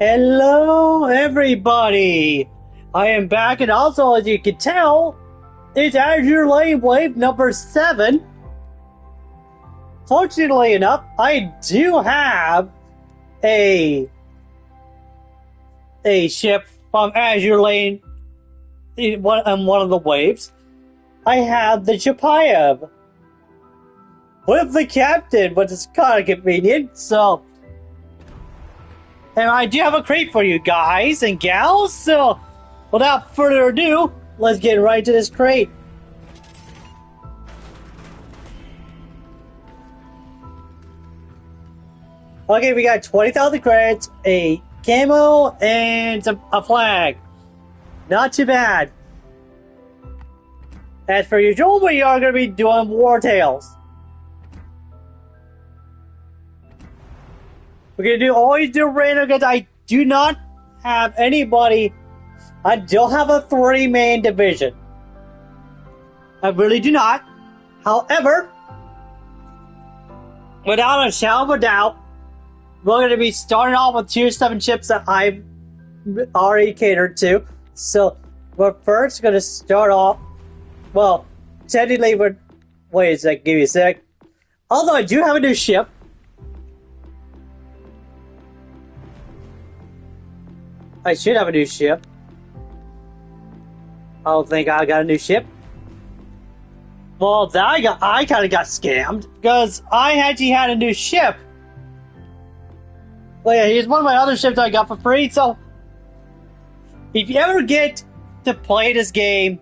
Hello, everybody! I am back, and also, as you can tell, it's Azure Lane Wave number 7. Fortunately enough, I do have a ship from Azure Lane in one of the waves. I have the Chapayev with the captain, which is kind of convenient, so... And I do have a crate for you guys and gals, so without further ado, let's get right to this crate. Okay, we got 20,000 credits, a camo, and a flag. Not too bad. As per usual, we are going to be doing War Tales. We're going to always do random because I do not have anybody. I don't have a 3-man division. I really do not. However, without a shadow of a doubt, we're going to be starting off with Tier 7 ships that I've already catered to. So, we're first going to start off. Well, technically, wait a sec, give me a sec. Although I do have a new ship. I should have a new ship. I don't think I got a new ship. Well, I kind of got scammed because I actually had a new ship. Well, yeah, here's one of my other ships I got for free. So, if you ever get to play this game,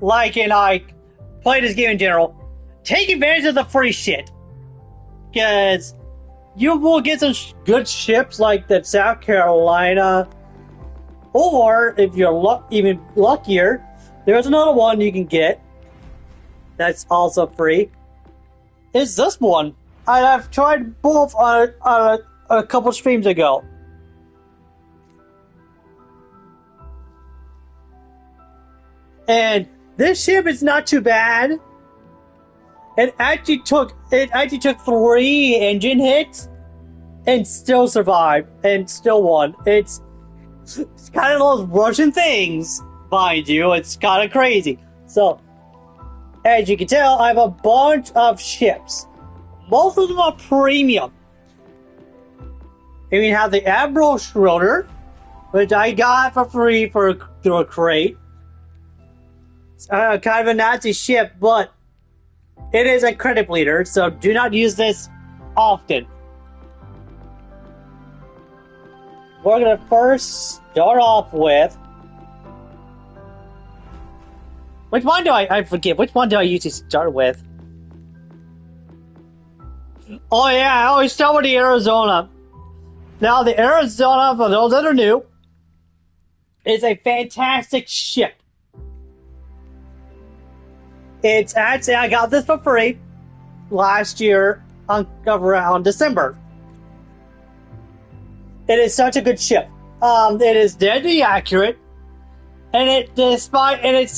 play this game in general, take advantage of the free shit. Because you will get some good ships like the South Carolina, or if you're even luckier, there's another one you can get that's also free. It's this one. I've tried both on a couple streams ago. And this ship is not too bad. It actually took 3 engine hits and still survived and still won. It's kind of those Russian things, mind you. It's kind of crazy. So, as you can tell, I have a bunch of ships. Most of them are premium. And we have the Admiral Schroeder, which I got for free through a crate. It's kind of a Nazi ship, but it is a credit bleeder, so do not use this often. We're going to first start off with... Which one do I forget? Which one do I usually start with? Oh yeah, I always start with the Arizona. Now the Arizona, for those that are new, is a fantastic ship. It's actually, I got this for free last year around December. It is such a good ship. It is deadly accurate, and it's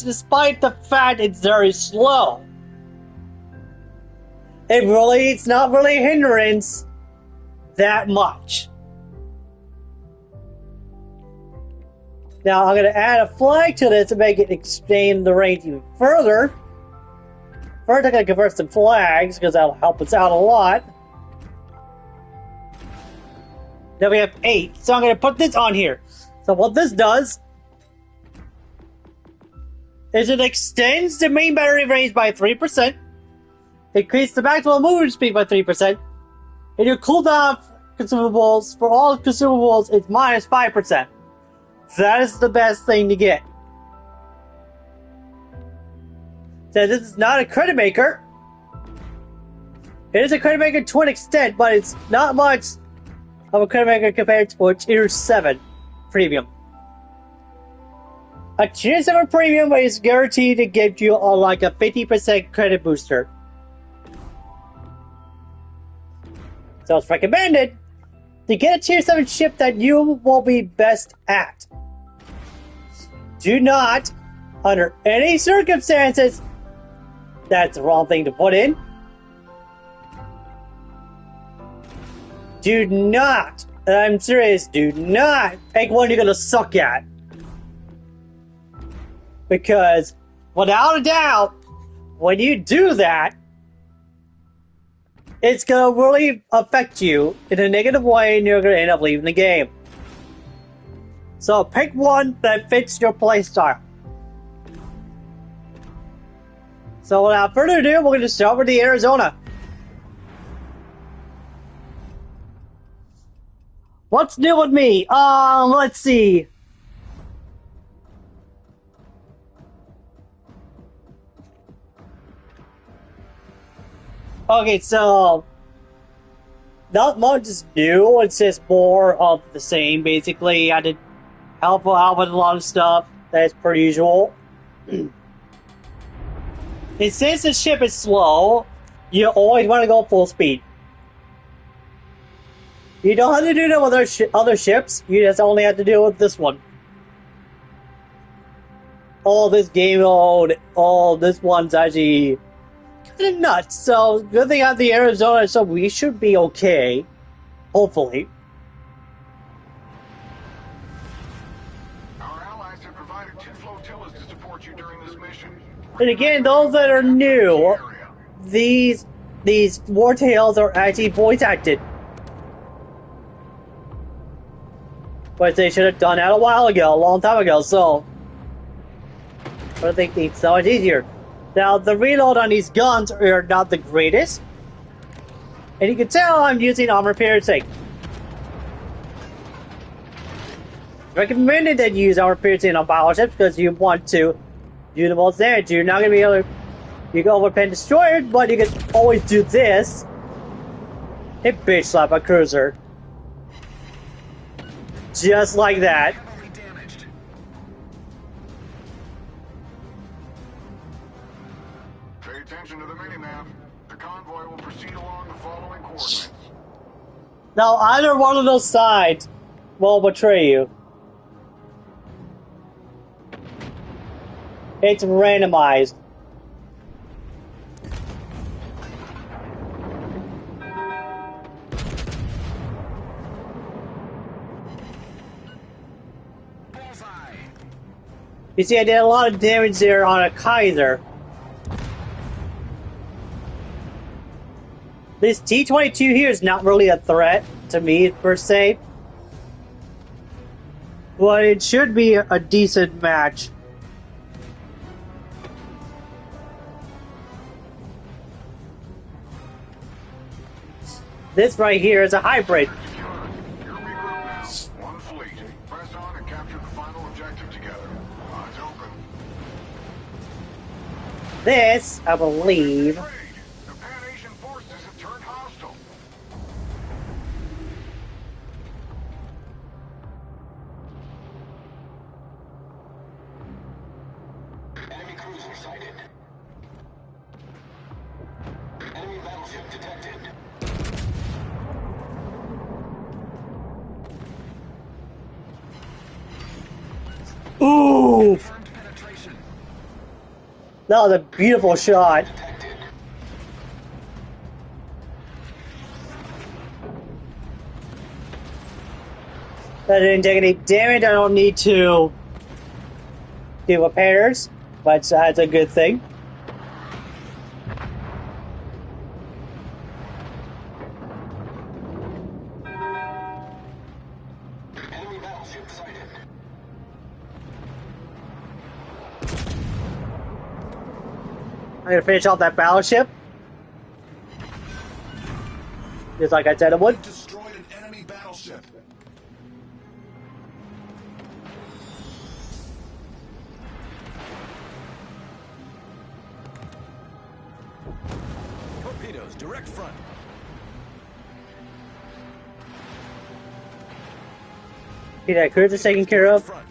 despite the fact it's very slow. It's not really a hindrance that much. Now I'm going to add a flag to this to make it extend the range even further. First, I'm going to convert some flags, because that'll help us out a lot. Then we have 8, so I'm going to put this on here. So what this does is it extends the main battery range by 3%, increases the maximum movement speed by 3%, and your cooldown consumables, for all consumables, is minus 5%. That is the best thing to get. So this is not a credit maker. It is a credit maker to an extent, but it's not much of a credit maker compared to a Tier 7 Premium. A Tier 7 Premium is guaranteed to give you like a 50% credit booster. So it's recommended to get a Tier 7 ship that you will be best at. Do not, under any circumstances, that's the wrong thing to put in. Do not And I'm serious, do not pick one you're gonna suck at. Because, without a doubt, when you do that, it's gonna really affect you in a negative way and you're gonna end up leaving the game. So pick one that fits your playstyle. So without further ado, we're gonna start with the Arizona. What's new with me? Let's see. Okay, so not much is new. It's just more of the same. Basically, I did help out with a lot of stuff. That's per usual. And since the ship is slow, you always want to go full speed. You don't have to do that with other ships. You just only have to do it with this one. This game mode, this one's actually kind of nuts. So good thing I have the Arizona, so we should be okay. Hopefully. Our allies have provided 2 flotillas to support you during this mission. And again, those that are new, these wartails are actually voice acted. But they should have done that a while ago, a long time ago, so I think it's so much easier. Now, the reload on these guns are not the greatest. And you can tell I'm using armor piercing. Recommended that you use armor piercing on battleships because you want to do the most damage. You're not going to be able to... You can overpen destroyers, but you can always do this. Hit bitch slap a cruiser. Just like that. Pay attention to the minimap. The convoy will proceed along the following coordinates. Now, either one of those sides will betray you. It's randomized. You see, I did a lot of damage there on a Kaiser. This T-22 here is not really a threat to me, per se. But it should be a decent match. This right here is a hybrid. You're regroup now. One fleet. Press on and capture the final objective together. Eyes open. This, I believe... Trade. The Pan-Asian forces have turned hostile. Enemy cruiser sighted. Enemy battleship detected. Ooh! That was a beautiful shot. I didn't take any damage. I don't need to do repairs, but that's a good thing. Enemy battleship sighted. I'm gonna finish off that battleship. Just like I said it would. Destroyed an enemy battleship. Torpedoes, direct front. See that cruiser's taken care of. Front.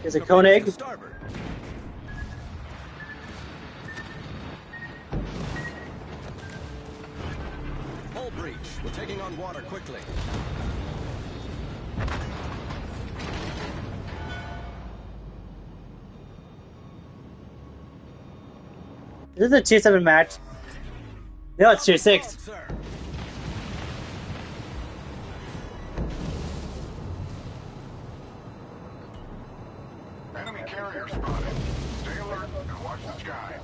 Is it Torpedoes Koenig? to starboard. Hull breach. We're taking on water quickly. Is this a tier 7 match? No, it's tier 6. Sir. Enemy carrier spotted. Stay alert and watch the skies.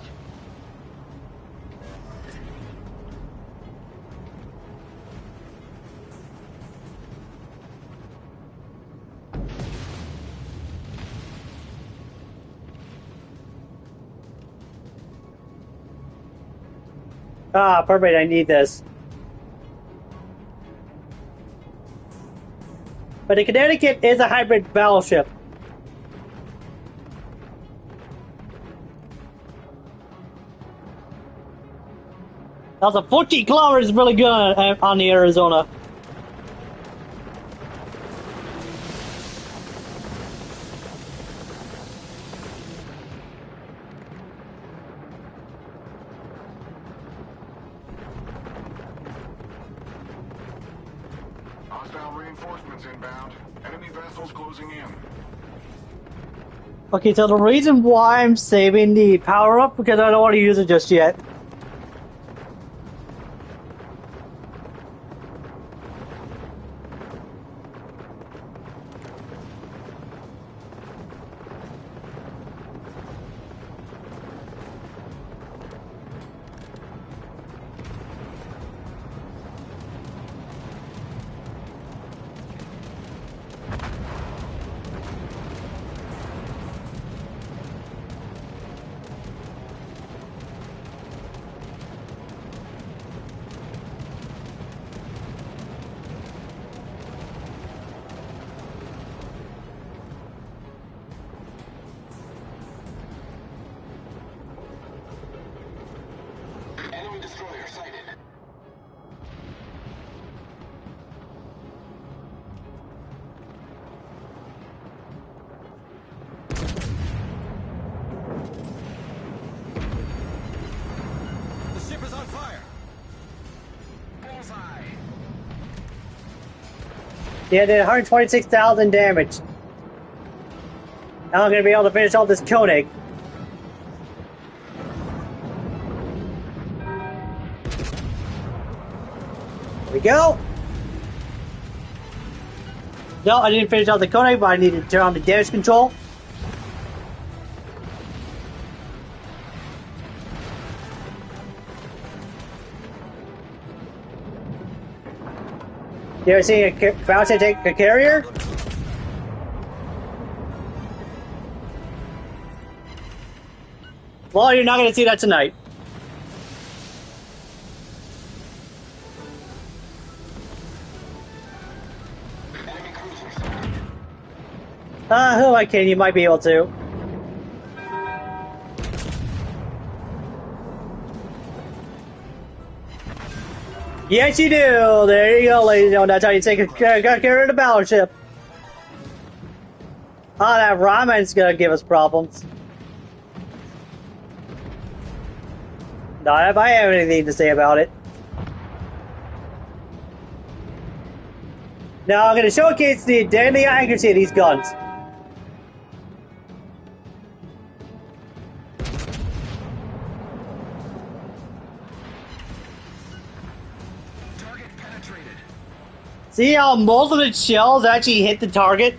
Ah, perfect, I need this. But the Connecticut is a hybrid battleship. That's a 14 kilometers is really good on the Arizona. Hostile reinforcements inbound. Enemy vessels closing in. Okay, so the reason why I'm saving the power up because I don't want to use it just yet. Enemy destroyer sighted. The ship is on fire. Bullseye. Yeah, did 126,000 damage. Now I'm gonna be able to finish off this Koenig. There we go. No, I didn't finish off the Koenig, but I need to turn on the damage control. You ever seen a battleship take a carrier? Well, you're not going to see that tonight. Enemy cruiser sighted. Who am I kidding? You might be able to. Yes, you do. There you go, ladies and gentlemen. That's how you take care of the battleship. Oh, that ramen's gonna give us problems. Not if I have anything to say about it. Now I'm gonna showcase the deadly accuracy of these guns. Target penetrated. See how most of the shells actually hit the target?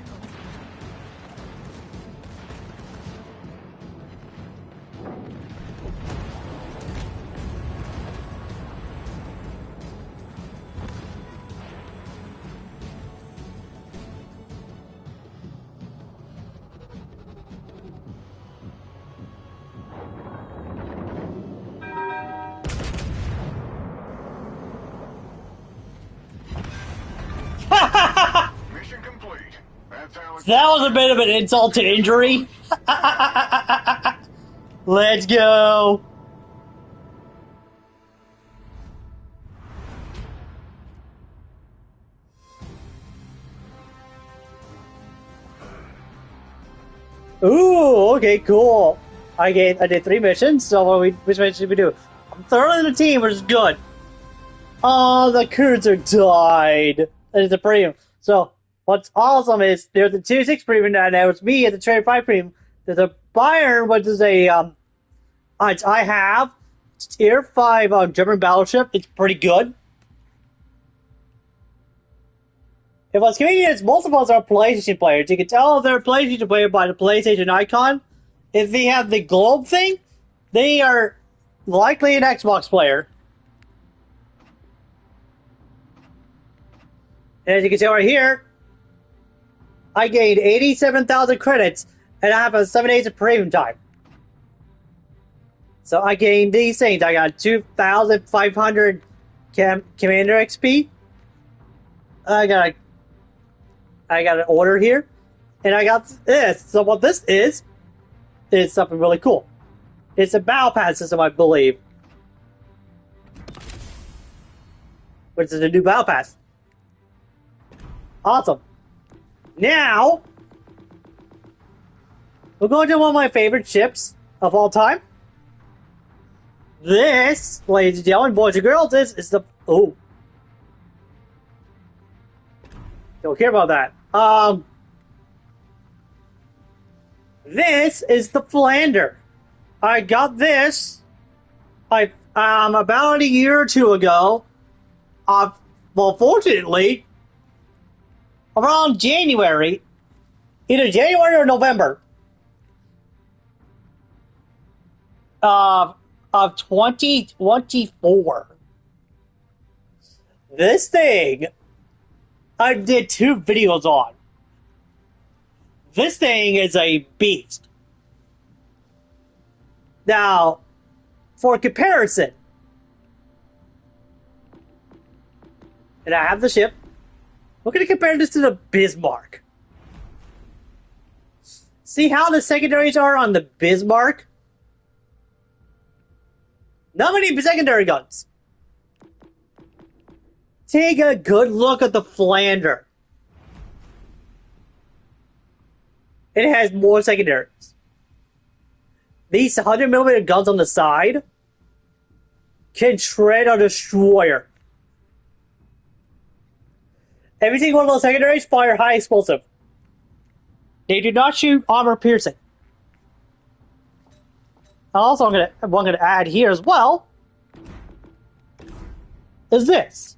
Mission complete. That's how it's That was a bit of an insult to injury. Let's go. Ooh, okay, cool. I did 3 missions, so which mission should we do? I'm third in the team, which is good. Oh, the cruiser died. That is a premium. So, what's awesome is there's a tier 6 premium now, it's me at the tier 5 premium. There's a Bayern, which is a, I have tier 5 German battleship. It's pretty good. If what's convenient is most of us are PlayStation players. You can tell if they're a PlayStation player by the PlayStation icon. If they have the globe thing, they are likely an Xbox player. And as you can see right here, I gained 87,000 credits and I have a 7 days of premium time. So I gained these things. I got 2,500 Commander XP. I got an order here. And I got this. So what this is something really cool. It's a battle pass system, I believe. Which is a new battle pass. Awesome. Now, we're going to one of my favorite ships of all time. This, ladies and gentlemen, boys and girls, this is the... Oh. Don't care about that. This is the Philander. I got this about a year or two ago. Well, fortunately, around January, either January or November of 2024. This thing, I did 2 videos on. This thing is a beast. Now, for comparison, and I have the ship, we're going to compare this to the Bismarck. See how the secondaries are on the Bismarck? Not many secondary guns. Take a good look at the Philander. It has more secondaries. These 100mm guns on the side can shred a destroyer. Every single one of those secondaries fire high explosive. They do not shoot armor piercing. Also, I'm gonna add here as well is this.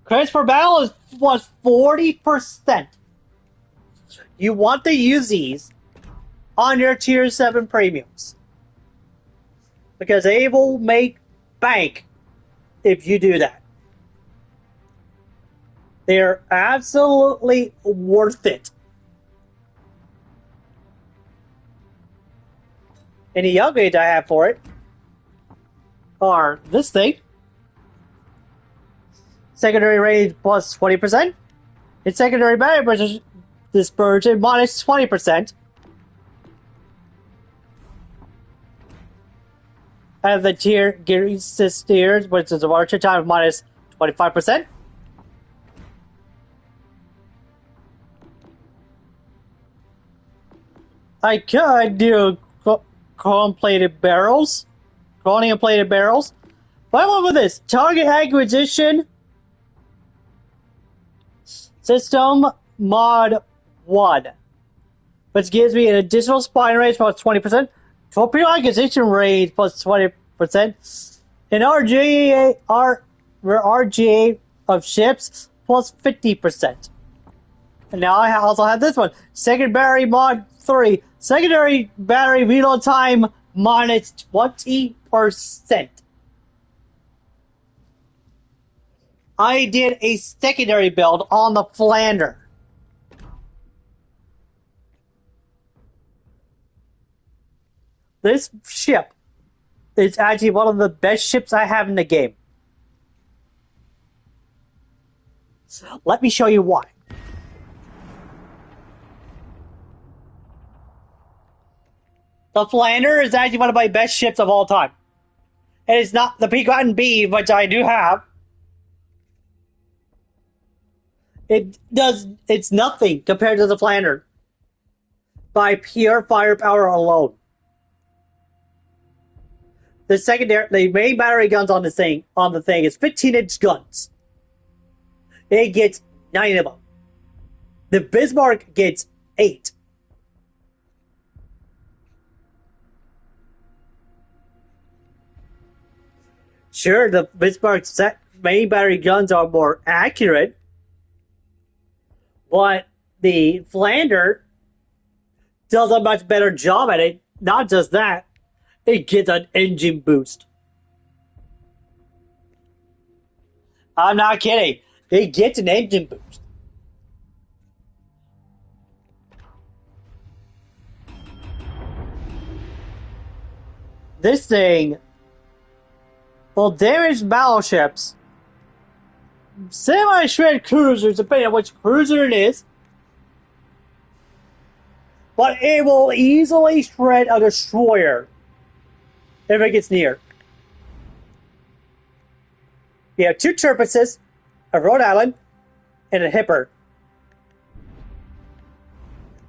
Credits per battle was 40%. You want to use these on your tier 7 premiums. Because they will make bank if you do that. They're absolutely worth it. Any upgrades I have for it are this thing. Secondary range plus 20%. Its secondary battery dispersion minus 20%. And the gear steers, which is a archer time minus 25%. I could do chrome-plated barrels. Chromium-plated barrels. But I went with this. Target acquisition system mod 1. Which gives me an additional spine range plus 20%. Torpedo acquisition range plus 20%. An RGA of ships plus 50%. And now I also have this one. Secondary mod 3. Secondary battery reload time minus 20%. I did a secondary build on the Philander. This ship is actually one of the best ships I have in the game. Let me show you why. The Philander is actually one of my best ships of all time. And it's not the Pequod B, which I do have. It's nothing compared to the Philander. by pure firepower alone. The main battery guns on the thing is 15-inch guns. It gets 9 of them. The Bismarck gets 8. Sure, the Bismarck's main battery guns are more accurate, but the Flander does a much better job at it. Not just that, it gets an engine boost. I'm not kidding. It gets an engine boost. This thing will damage battleships, semi-shred cruisers, depending on which cruiser it is, but it will easily shred a destroyer if it gets near. You have 2 Turpises, a Rhode Island, and a Hipper.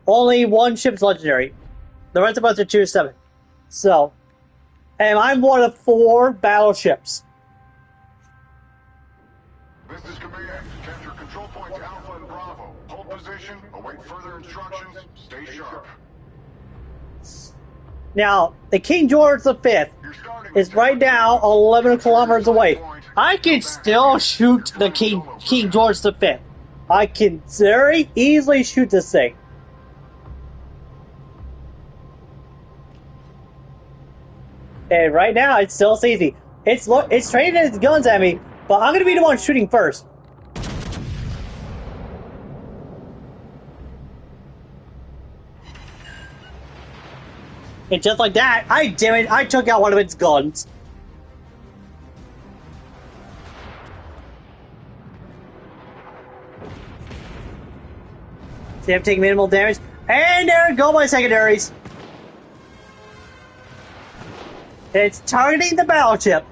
Only 1 ship's legendary. The rest of us are 2-7. So, and I'm one of 4 battleships. This is Command. Capture control points Alpha and Bravo. Hold position, await further instructions, stay sharp. Now, the King George V is right now 11 kilometers away. I can still shoot the King George V. I can very easily shoot this thing. And right now, it still sees me. It's training its guns at me, but I'm going to be the one shooting first. And just like that, I took out one of its guns. See, I'm taking minimal damage. And there go my secondaries. It's targeting the battleship.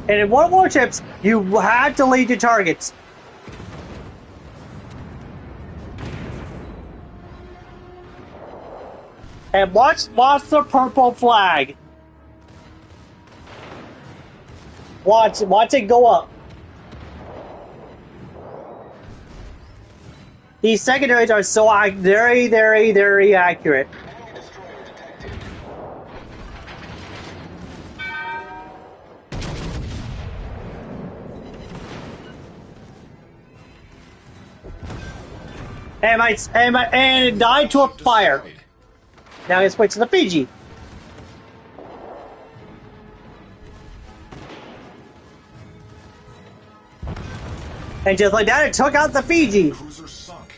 And in one warships, you have to lead your targets. And watch the purple flag. Watch it go up. These secondaries are so very, very, very accurate. Enemy destroyer detected. And it died to a fire. Now let's switch to the Fiji. And just like that, it took out the Fiji. Cruiser sunk.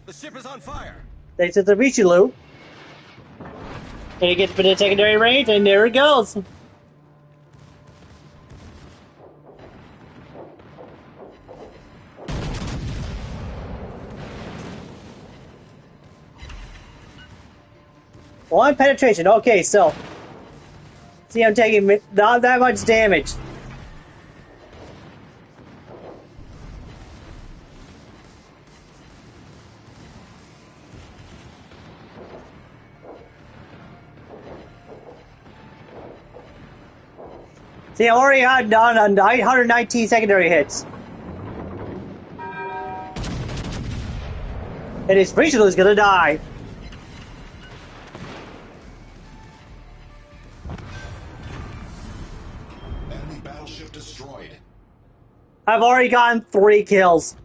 The ship is on fire. They said the Richelieu. And it gets into secondary range, and there it goes. One penetration. Okay, so see, I'm taking not that much damage. See, I already had done 919 secondary hits. And his Richelieu is gonna die. Enemy battleship destroyed. I've already gotten 3 kills.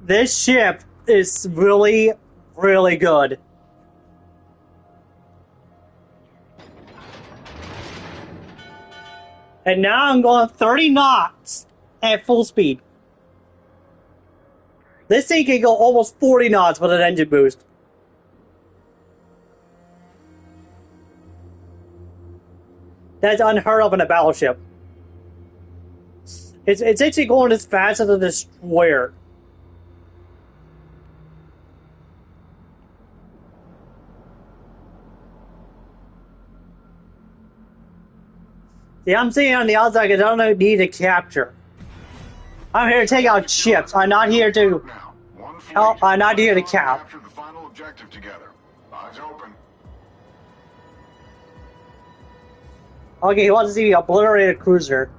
This ship is really, really good. And now I'm going 30 knots at full speed. This thing can go almost 40 knots with an engine boost. That's unheard of in a battleship. It's actually going as fast as a destroyer. See, I'm sitting on the outside because I don't need to capture. I'm here to take out ships. I'm not here to Now, one fleet. help. I'm not here to Press on and cap. capture the final objective together. Eyes open. Okay, he wants to see me obliterate a cruiser.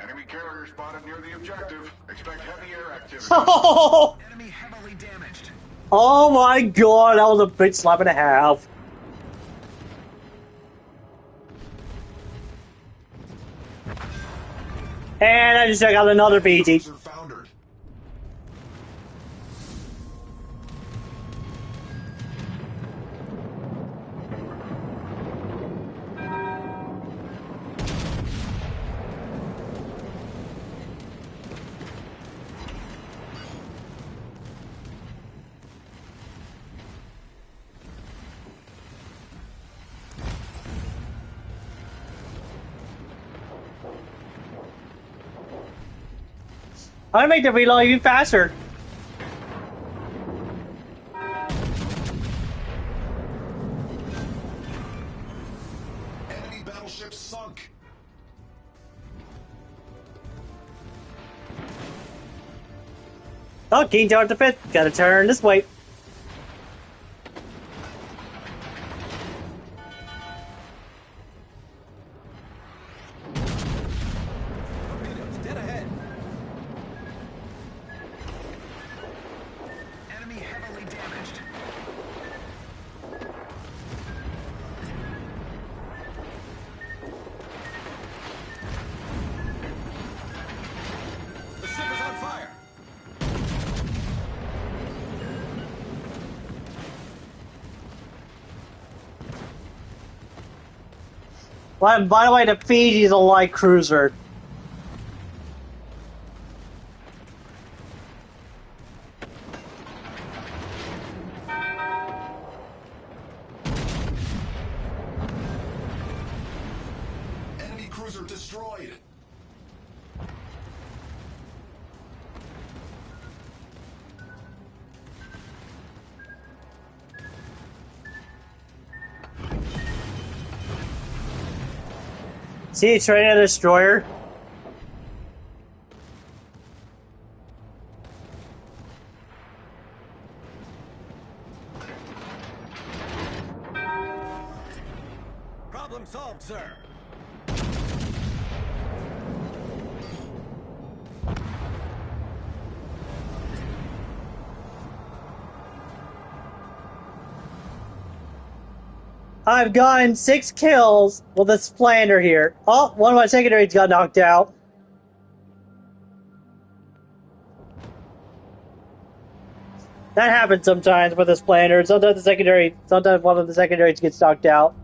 Enemy carrier spotted near the objective. Expect heavy air activity. Oh Enemy heavily damaged. my god, that was a big slap and a half. And I just took out another BG. Cruiser foundered. I'm gonna make the reload even faster. Enemy battleship sunk. Oh, King George V, gotta turn this way. Torpedoes dead ahead. Enemy heavily damaged. The ship is on fire. By the way, the Fiji's a light cruiser. Enemy cruiser destroyed. See, it's training a destroyer. Problem solved, sir. I've gotten 6 kills with a Splander here. Oh, one of my secondaries got knocked out. That happens sometimes with a Splander. Sometimes one of the secondaries gets knocked out.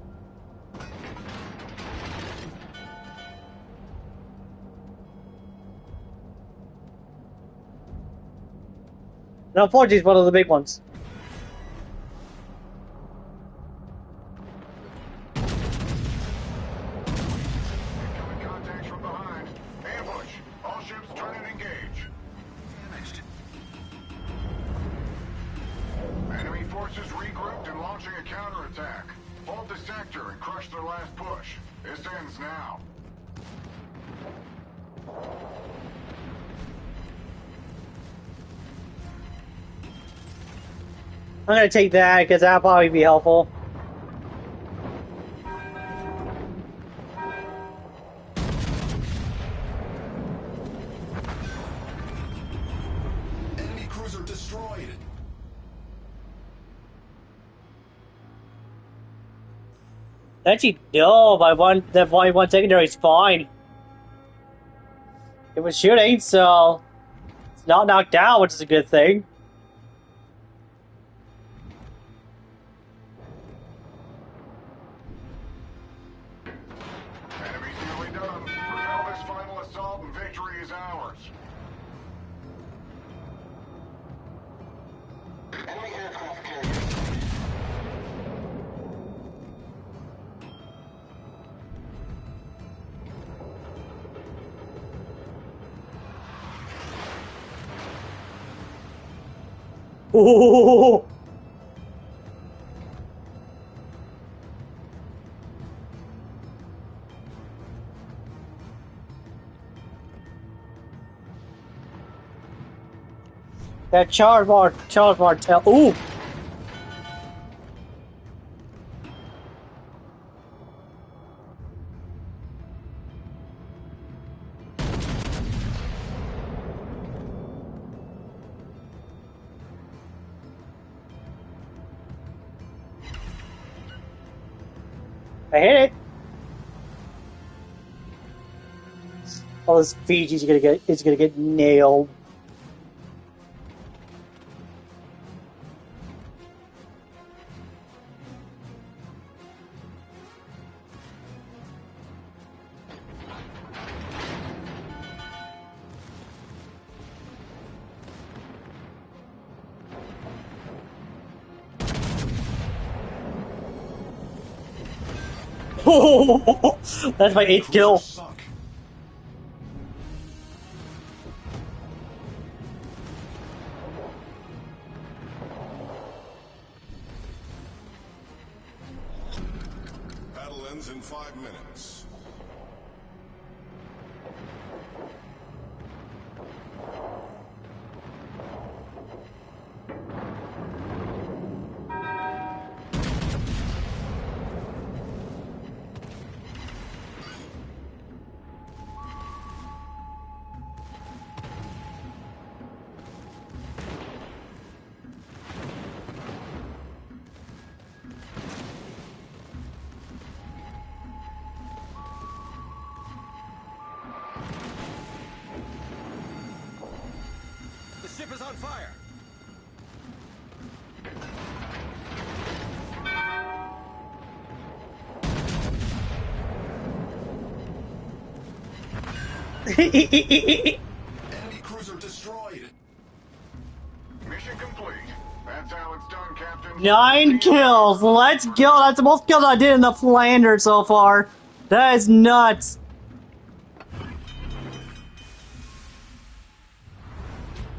And unfortunately, it's one of the big ones. Incoming contacts from behind. Ambush. All ships turn and engage. Damaged. Enemy forces regrouped and launching a counterattack. Hold the sector and crush their last push. This ends now. I'm gonna take that because that'll probably be helpful. Enemy cruiser destroyed. Actually, no, that one secondary is fine. It was shooting, so it's not knocked out, which is a good thing. Enemy's nearly done. Repel this final assault and victory is ours. Enemy aircraft carrier. Ooh. That charge martel. Ooh! I hit it. Oh, this Fiji's gonna get nailed. That's my 8th kill. Cruisers sunk. Battle ends in 5 minutes. The ship is on fire! Enemy cruiser destroyed. Mission complete. That's how it's done, Captain. 9 kills. Let's go. That's the most kills I did in the Flanders so far. That is nuts.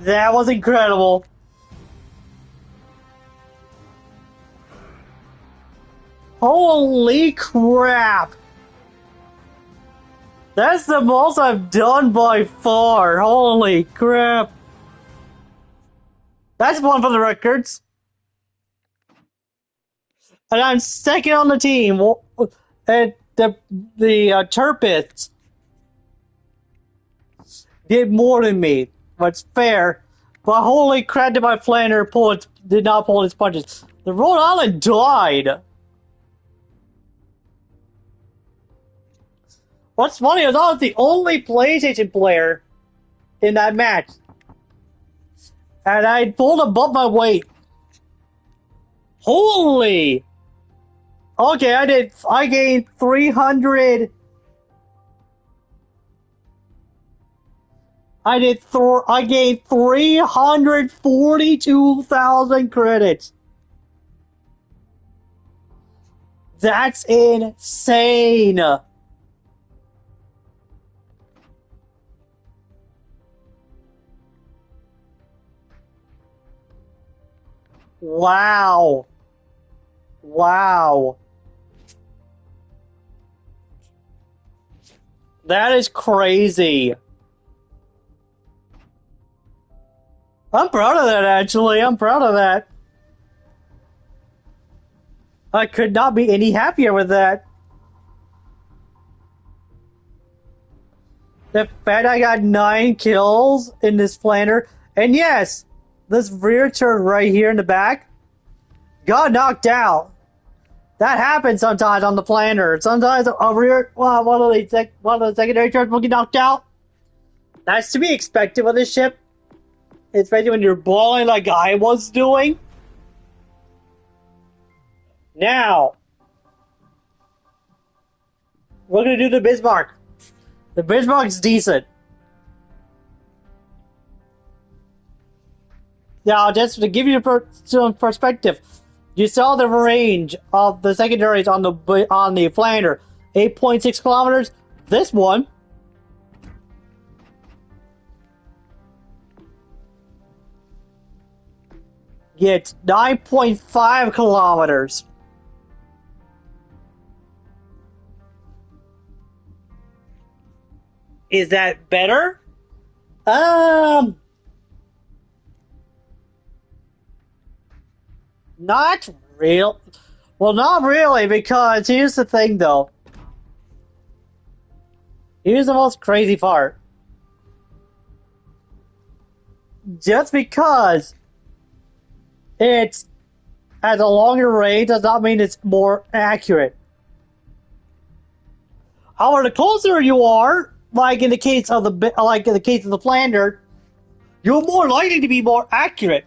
That was incredible. Holy crap. That's the most I've done by far. Holy crap. That's one for the records. And I'm second on the team. And the Turpits did more than me. That's fair. But holy crap, did my Flander did not pull his punches. The Rhode Island died. What's funny is I was the only PlayStation player in that match. And I pulled above my weight. Holy! Okay, I gained 300. I gained 342,000 credits. That's insane. Wow. Wow. That is crazy. I'm proud of that, actually. I'm proud of that. I could not be any happier with that. The fact I got 9 kills in this planner, and yes, this rear turn right here in the back got knocked out. That happens sometimes on the planner. Sometimes a rear, well, one of the secondary turns will get knocked out. That's to be expected with this ship, especially when you're balling like I was doing. Now, we're gonna do the Bismarck. The Bismarck's decent. Now, just to give you some perspective, you saw the range of the secondaries on the Flander, 8.6 kilometers. This one, gets 9.5 kilometers. Is that better? Not real. Well, not really, because here's the thing, though. Here's the most crazy part. Just because it's at a longer range does not mean it's more accurate. However, the closer you are, like in the case of the planter, you're more likely to be more accurate.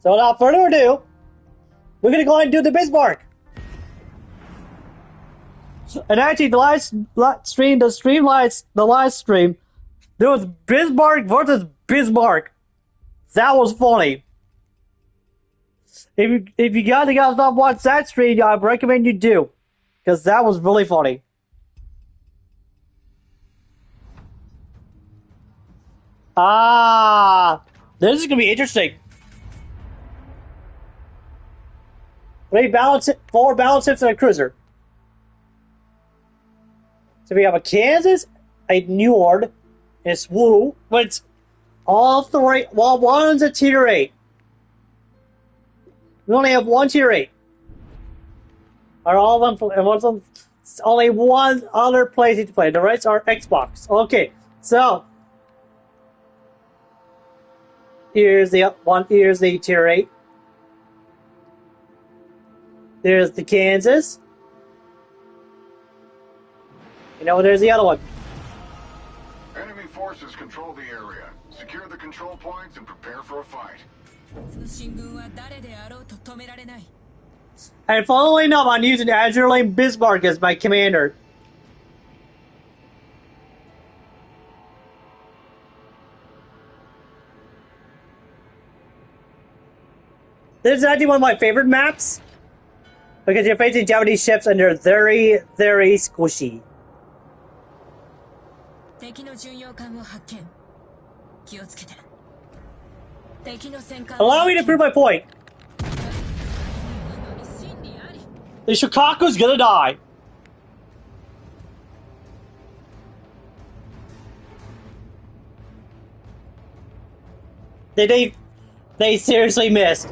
So without further ado, we're gonna go ahead and do the Bismarck. And actually, the last stream, there was Bismarck versus Bismarck. That was funny. If you guys not watch that stream, I recommend you do, because that was really funny. This is gonna be interesting. Four balance ships and a cruiser. So we have a Kansas, a New Ord, and a Swoo, but it's all three. Well, one's a tier 8. We only have one tier 8. Are all of them? And one's only one other place to play. The rest are Xbox. Okay, so here's the one. Here's the tier 8. There's the Kansas. There's the other one. Enemy forces control the area. Secure the control points and prepare for a fight. And following up, I'm using Azure Lane Bismarck as my commander. This is actually one of my favorite maps, because you're facing Japanese ships and they're very, very squishy. Allow me to prove my point. The Shikaku's gonna die. They seriously missed.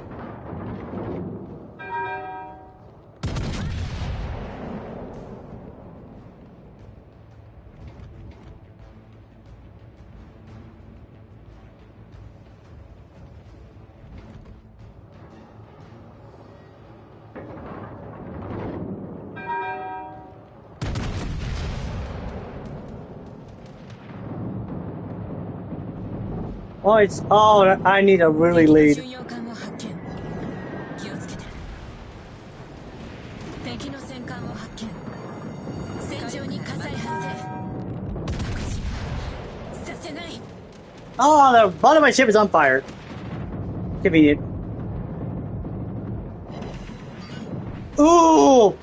I need a really lead. Oh, the bottom of my ship is on fire. Convenient. Ooh!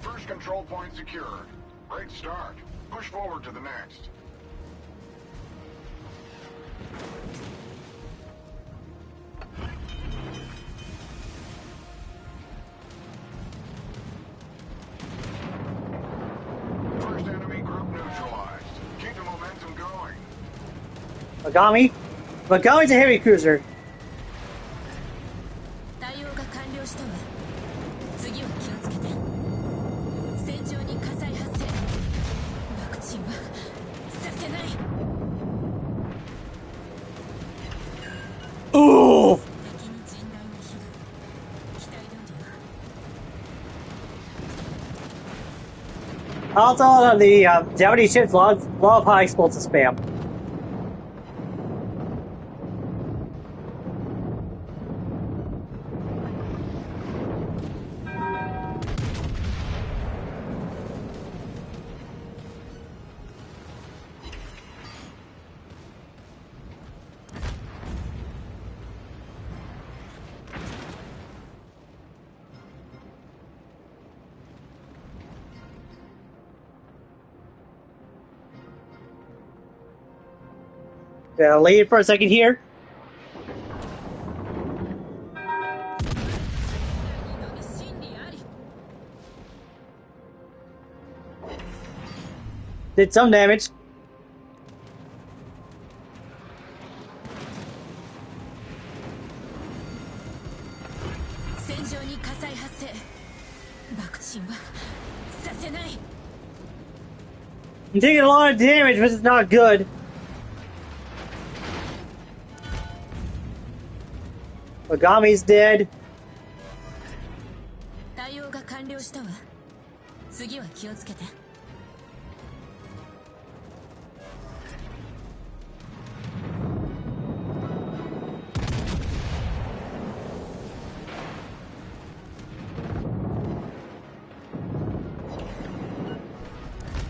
First control point secured. Great start. Push forward to the next. First enemy group neutralized. Keep the momentum going. Magami's a heavy cruiser. Ooh! Also, the Japanese ships love high explosive spam. Leave for a second here. Did some damage. I'm taking a lot of damage, but it's not good. Ogami's dead. 対応が完了したわ。次は気をつけて。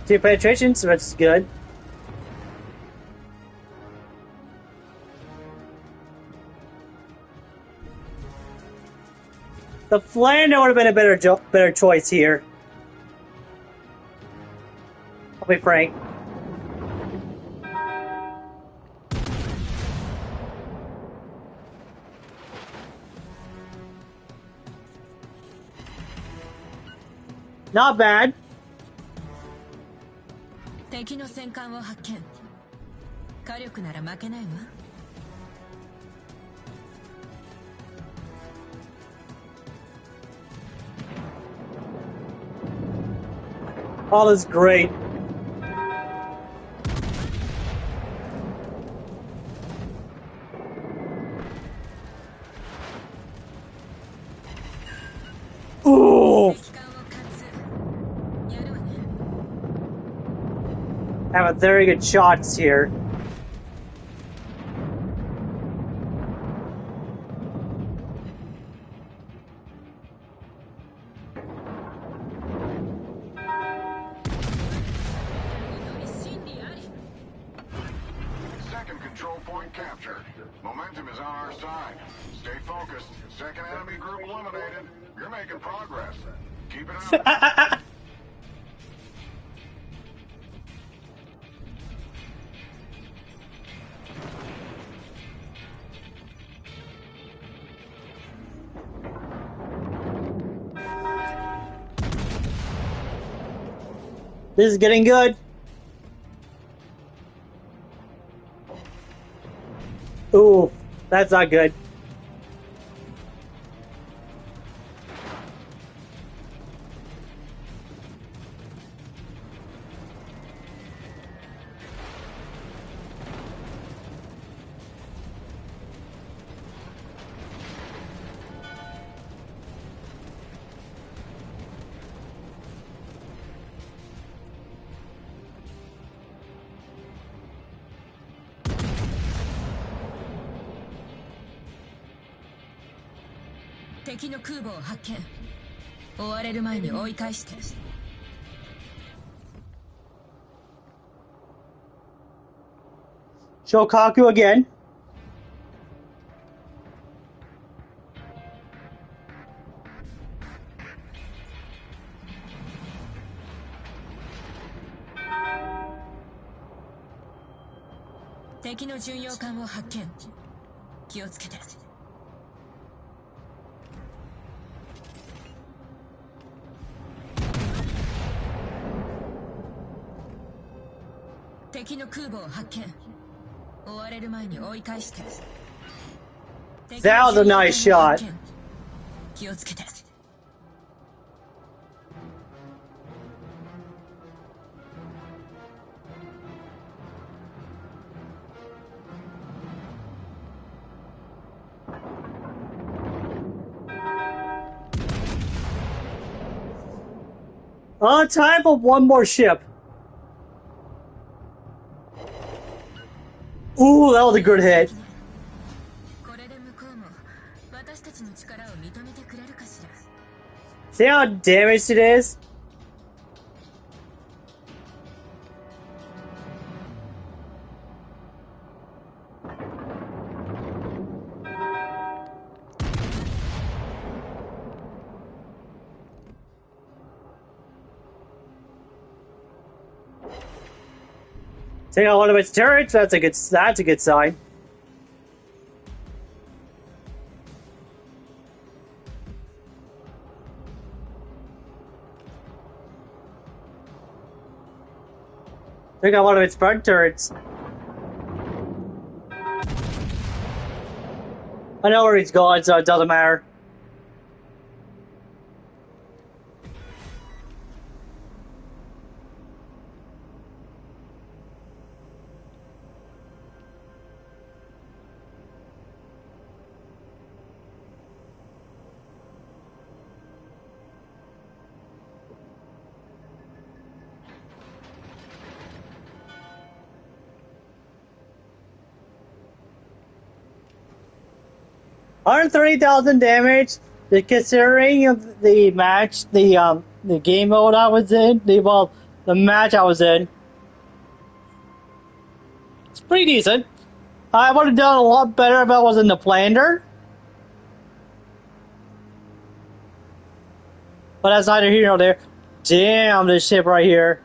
Two penetrations, so that's good. The Flander would have been a better choice here. I'll be frank. Not bad. 敵の戦艦を発見。火力なら負けないわ。All is great. Ooh! Have a very good shots here. Second control point captured. Momentum is on our side. Stay focused. Second enemy group eliminated. You're making progress. Keep it up. This is getting good. Ooh, that's not good. "敵の空母を発見。追われる前に追い返して。Shokaku again. "敵の巡洋艦を発見。気をつけて。敵の空母を発見。追われる前に追い返して。That was a nice shot. 気をつけて。Time for one more ship. Ooh, that was a good hit. これで向こうも私たちの力を認めてくれるかしら。See how damaged it is? Take out one of its turrets. That's a good sign. Took out one of its front turrets. I know where he's going, so it doesn't matter. $130,000 damage. Considering of the match, the game mode I was in, the match I was in, it's pretty decent. I would have done a lot better if I was in the Flander, but that's neither here nor there. Damn, this ship right here.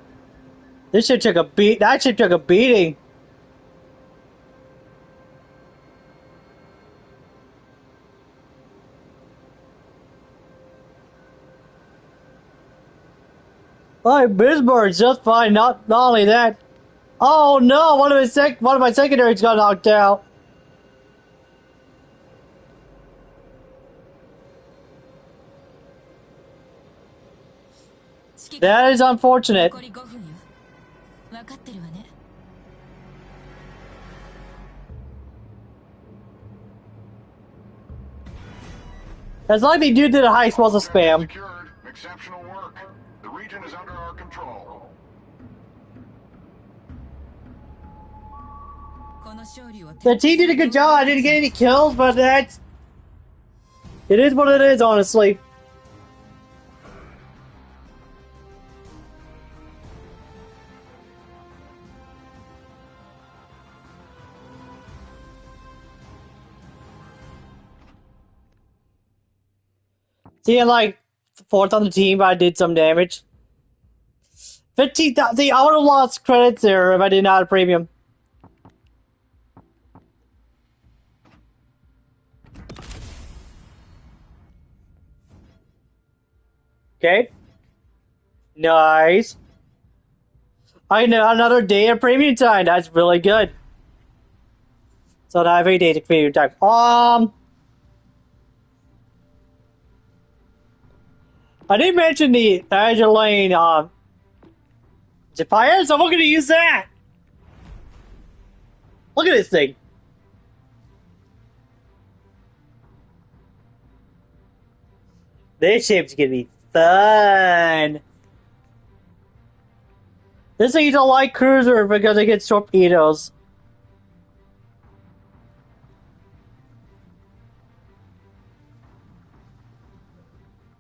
This ship took a beat. That ship took a beating. Oh, Bismarck's just fine. Not only that. Oh no! One of my secondaries got knocked out. That is unfortunate. 残り5分よ。分かってるわね。As long as they do the heist was a spam. Secured. Exceptional work. The region is under our control. この勝利を The team did a good job. I didn't get any kills, but that's... It is what it is, honestly. See, like, fourth on the team, but I did some damage. 15,000. See, I would have lost credits there if I did not have premium. Okay. Nice. I know another day of premium time. That's really good. So now I have a day of premium time. I didn't mention the Azure Lane Japan, so we're gonna use that. Look at this thing. This ship's gonna be fun. This thing's a light cruiser because it gets torpedoes.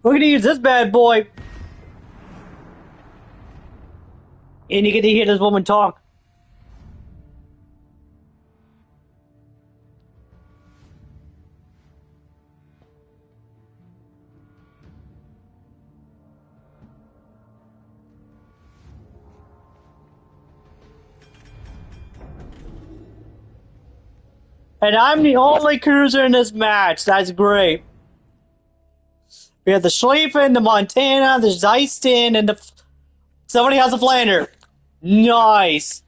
We're gonna use this bad boy. And you get to hear this woman talk. And I'm the only cruiser in this match. That's great. We have the Schlieffen, the Montana, the Zeistin, and the... Somebody has a Flander. Nice.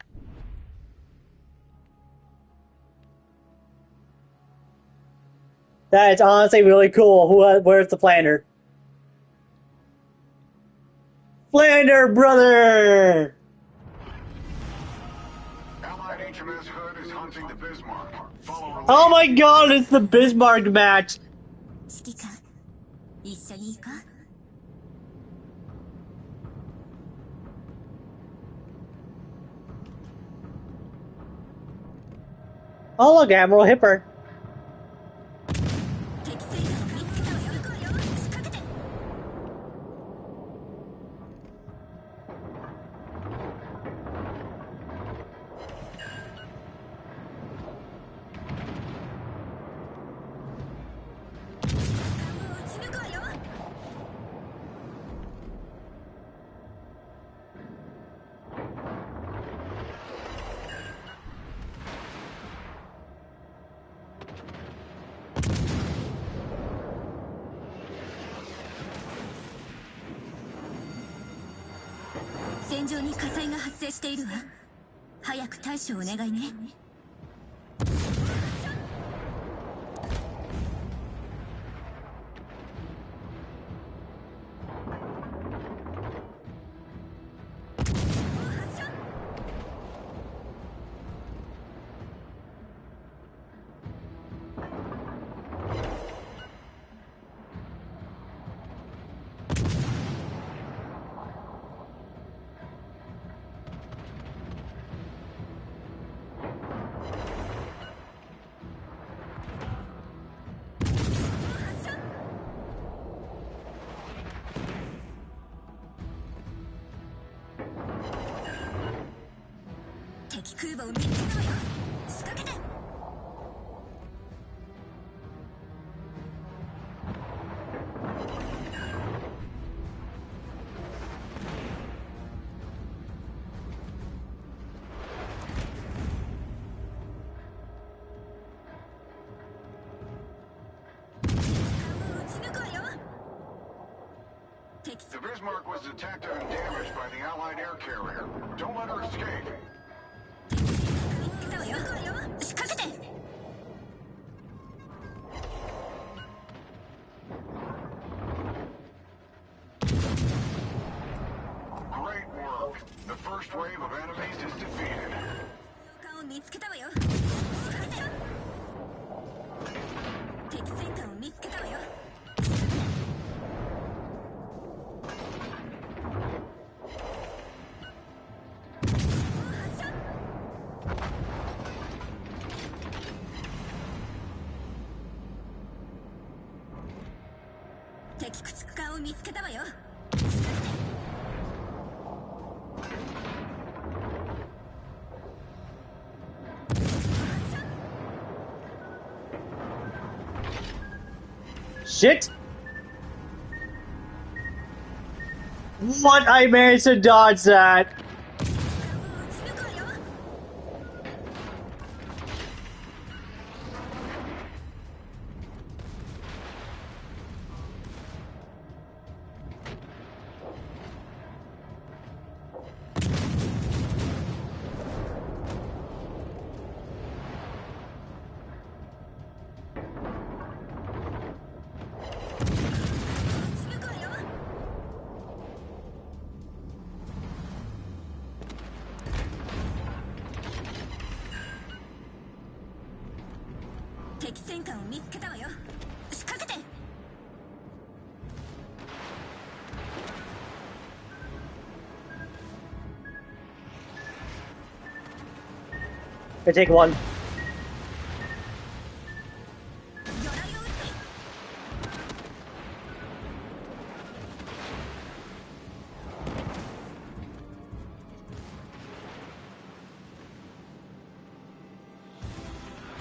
That's honestly really cool. Where's the Flander? Flander, brother! Allied HMS Hood is hunting the Bismarck. Follow Oh my god, it's the Bismarck match. 指揮官、一緒に行こう。Oh look, Admiral Hipper. 敵戦車を見つけたわよ。行こうよ。仕掛けて。艦を撃ち抜くわよ。戦場に火災が発生しているわ。早く対処お願いね。敵空母を見つけたわよ。仕掛けて。The Bismarck was detected and damaged by the Allied air carrier. Don't let her escape. 仕掛けて。Great work. The first wave of enemies is defeated. を見つけたわよ。敵戦艦を見つけたわよ。敵駆逐艦を見つけたわよ。Shit! What? I managed to dodge that!敵戦艦を見つけたわよ。仕掛けて。I take one. 魚雷を撃って。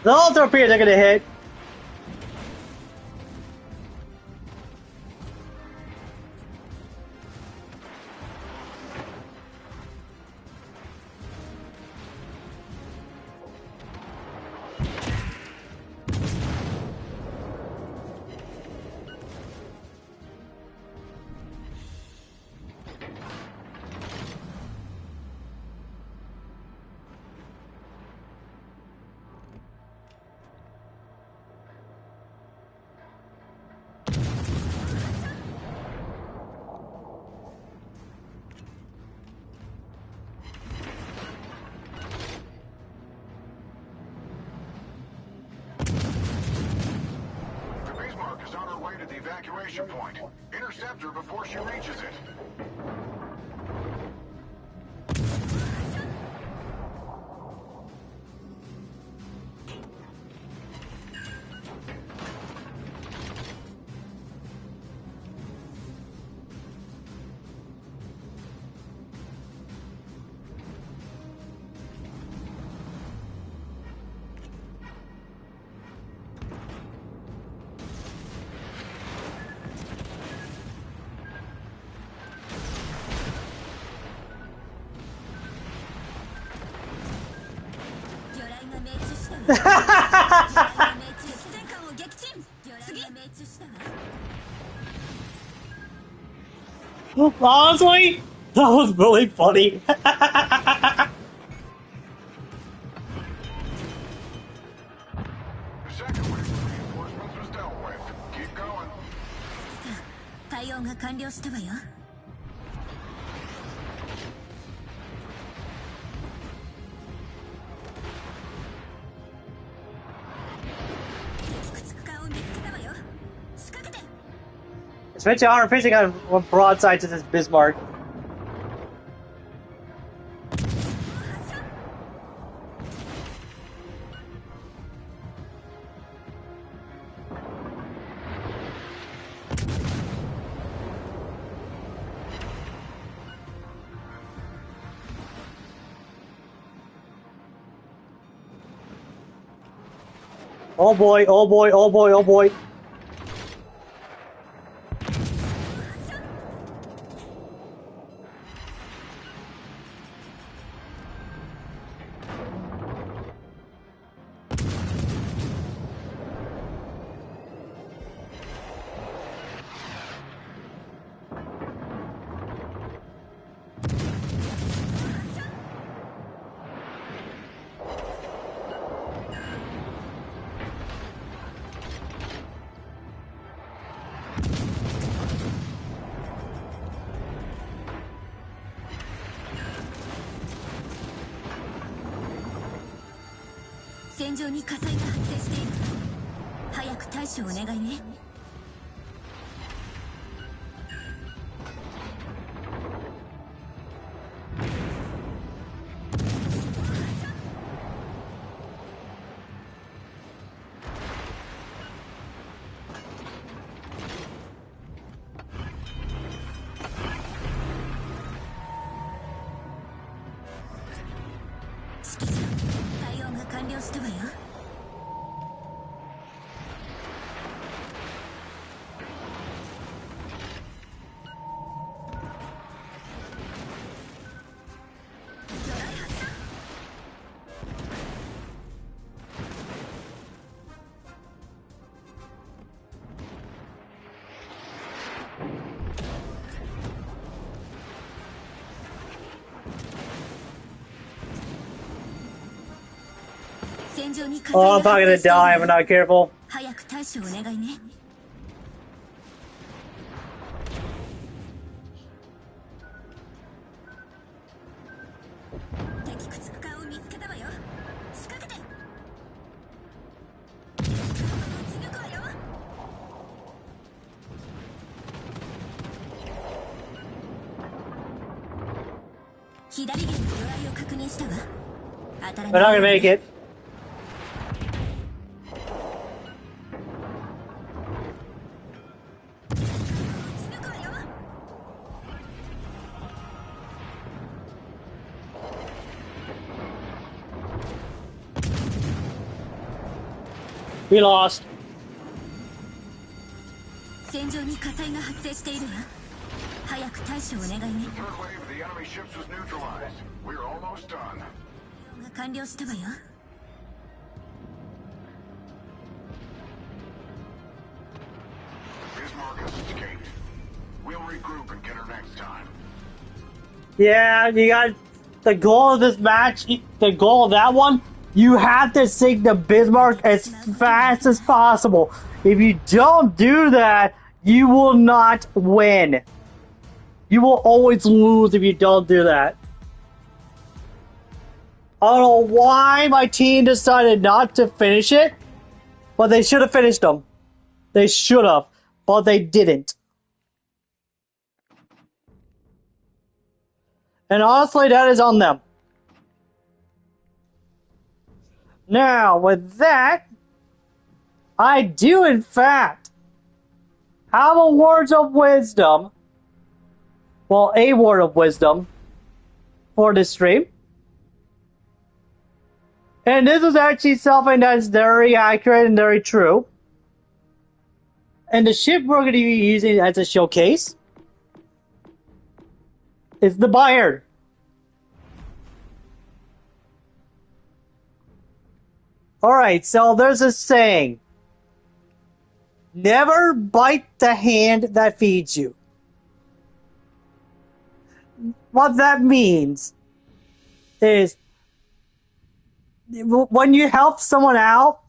The all torpedoes are gonna hit. The Bismarck is on her way to the evacuation point. Intercept her before she reaches it. Honestly, that was really funny. second wave of reinforcements was dealt with. Keep going. 対応が完了したわよ。敵駆逐艦を見つけたわよ。仕掛けて。 Especially on fishing on one broadside to this Bismarck. Oh boy, oh boy, oh boy, oh boy. .戦場に火災が発生している。早く対処をお願いね。指揮者、対応が完了したわよ。魚雷発射。戦場に火 Oh, 災 I'm が probably 発 gonna 生してい die if る I'm not careful. 早く対処をお願いね。敵駆逐艦を見つけたわよ。仕掛けて。撃ち抜くわよ。左舷の魚雷を確認したわ。当たら We're not ない gonna よう make にね。 it. We lost. 戦場に火災が発生しているわ。早く対処をお願いね。 Third wave of the enemy ships was neutralized. We're almost done. 対応が完了したわよ。 Bismarck has escaped. We'll regroup and get her next time. Yeah, you got the goal of this match, the goal of that one, you have to sink the Bismarck as fast as possible. If you don't do that, you will not win. You will always lose if you don't do that. I don't know why my team decided not to finish it, but they should have finished them. They should have, but they didn't. And honestly, that is on them. Now, with that, I do in fact have a word of wisdom. Well, a word of wisdom for this stream. And this is actually something that's very accurate and very true. And the ship we're going to be using as a showcase is the Bayern. Alright, so there's a saying. Never bite the hand that feeds you. What that means is when you help someone out,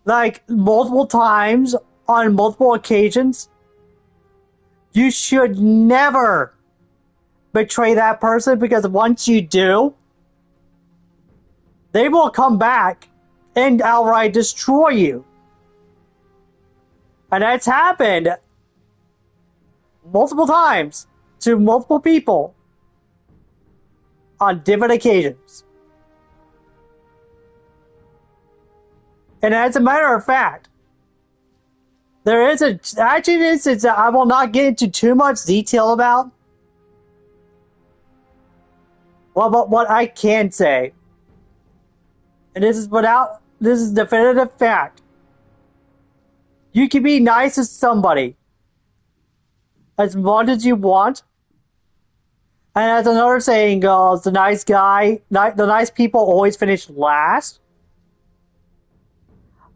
like multiple times on multiple occasions, you should never betray that person, because once you do, they will come back and outright destroy you. And that's happened multiple times to multiple people on different occasions. And as a matter of fact, there is a actually an instance that I will not get into too much detail about. Well, but what I can say, and this is definitive fact, you can be nice to somebody as much as you want. And as another saying goes, the nice people always finish last.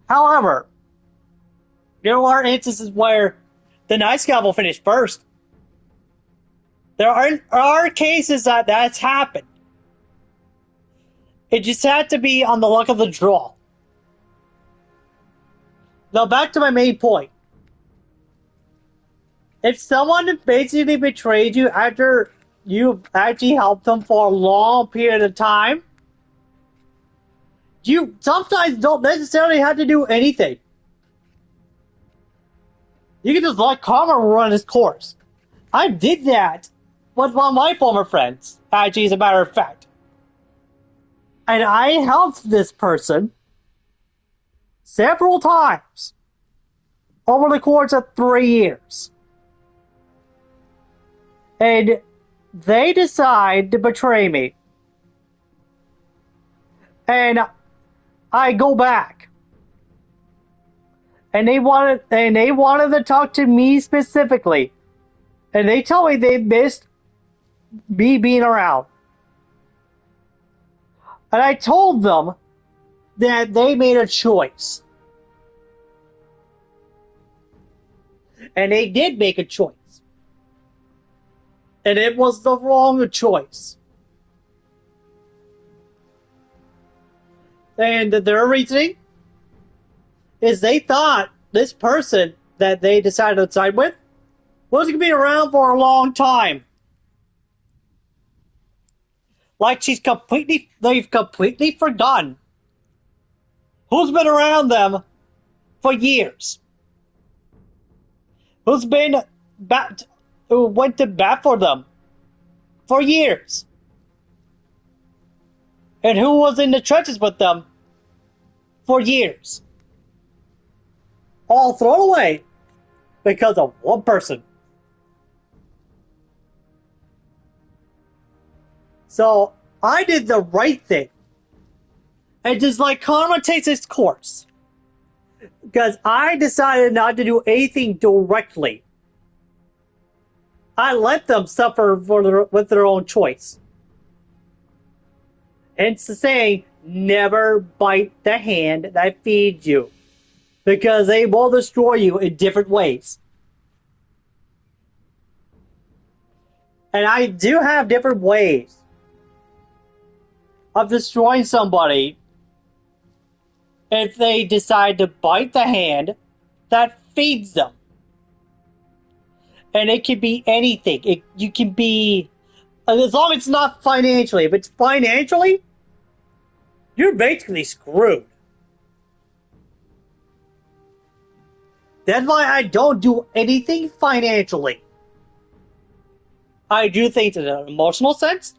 However, there are instances where the nice guy will finish first. There are cases that that's happened. It just had to be on the luck of the draw. Now back to my main point. If someone basically betrayed you after you actually helped them for a long period of time, you sometimes don't necessarily have to do anything. You can just let karma run its course. I did that with one of my former friends, actually, as a matter of fact. And I helped this person several times over the course of 3 years. And they decide to betray me. And I go back. And they wanted to talk to me specifically. And they tell me they missed me being around. And I told them that they made a choice. And they did make a choice. And it was the wrong choice. And their reasoning is they thought this person that they decided to side with was going to be around for a long time. Like they've completely forgotten who's been around them for years. Who went to bat for them for years. And who was in the trenches with them for years. All thrown away because of one person. So I did the right thing. And just like karma takes its course. Because I decided not to do anything directly. I let them suffer with their own choice. Hence the saying, never bite the hand that feeds you. Because they will destroy you in different ways. And I do have different ways of destroying somebody if they decide to bite the hand that feeds them. And it can be anything. You can be, as long as it's not financially. If it's financially, you're basically screwed. That's why I don't do anything financially. I do things in an emotional sense.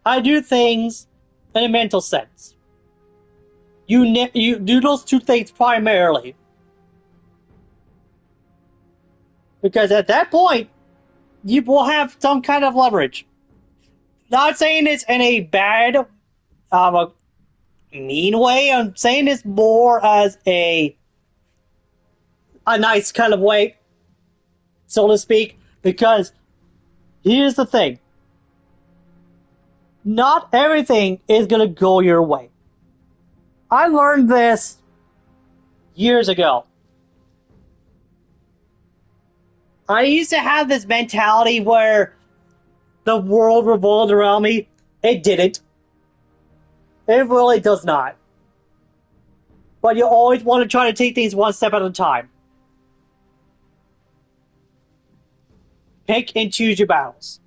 I do things in a mental sense. You do those two things primarily. Because at that point, you will have some kind of leverage. Not saying it's in a bad, a mean way. I'm saying it's more as a nice kind of way, so to speak. Because here's the thing. Not everything is going to go your way. I learned this years ago. I used to have this mentality where the world revolved around me. It didn't. It really does not. but you always want to try to take things one step at a time. Pick and choose your battles.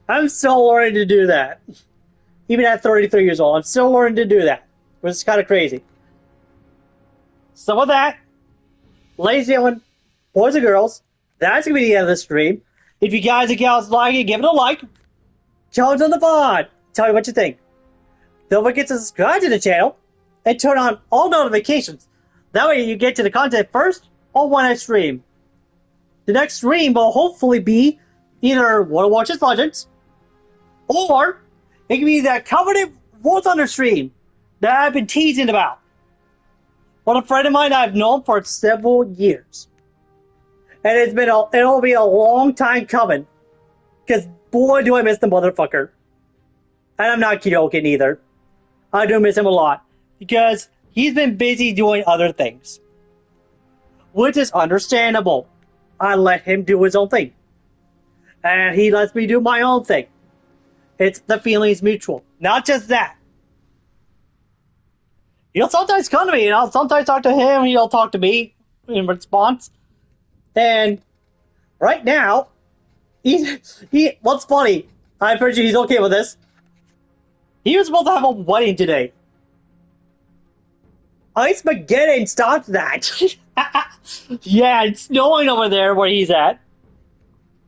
I'm still learning to do that. Even at 33 years old, I'm still learning to do that, which is kind of crazy. So with that, ladies and gentlemen, boys and girls, that's going to be the end of the stream. If you guys and gals like it, give it a like. Challenge on the pod. Tell me what you think. Don't forget to subscribe to the channel and turn on all notifications. That way you get to the content first or when I stream. The next stream will hopefully be either one of Warships Legends or it can be that Covenant War Thunder stream that I've been teasing about. One a friend of mine I've known for several years. And it'll be a long time coming. Because boy do I miss the motherfucker. And I'm not joking either. I do miss him a lot. Because he's been busy doing other things. Which is understandable. I let him do his own thing. And he lets me do my own thing. It's the feeling's mutual. Not just that. He'll sometimes come to me and I'll sometimes talk to him and he'll talk to me in response. And right now, what's funny, I'm pretty sure he's okay with this. He was supposed to have a wedding today. Ice Mageddon stopped that. Yeah, it's snowing over there where he's at.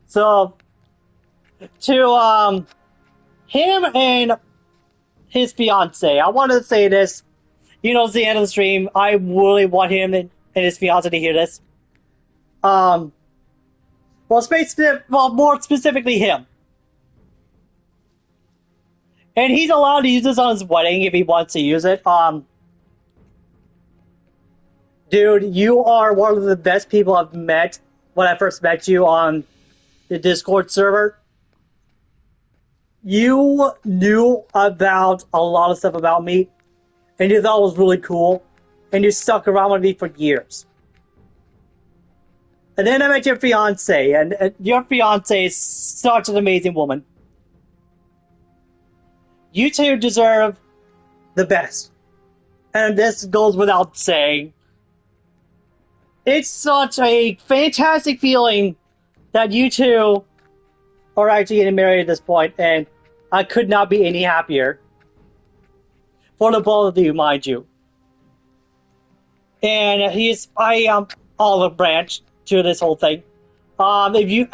So, to him and his fiance, I wanted to say this. You know, it's the end of the stream. I really want him and his fiance to hear this. Well, more specifically him. And he's allowed to use this on his wedding if he wants to use it. Dude, you are one of the best people I've met when I first met you on the Discord server. You knew about a lot of stuff about me, and you thought it was really cool, and you stuck around with me for years. And then I met your fiance, and your fiance is such an amazing woman. You two deserve the best. And this goes without saying. It's such a fantastic feeling that you two are actually getting married at this point, and I could not be any happier. For the both of you, mind you. And I am olive branch to this whole thing. If you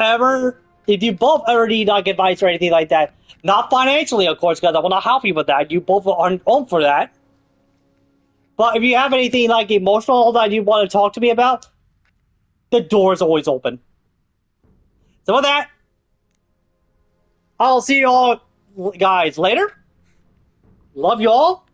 both ever need like advice or anything like that, not financially, of course, because I want to help you with that. You both are on for that. But if you have anything like emotional that you want to talk to me about, the door is always open. So with that, I'll see you all guys later. Love you all.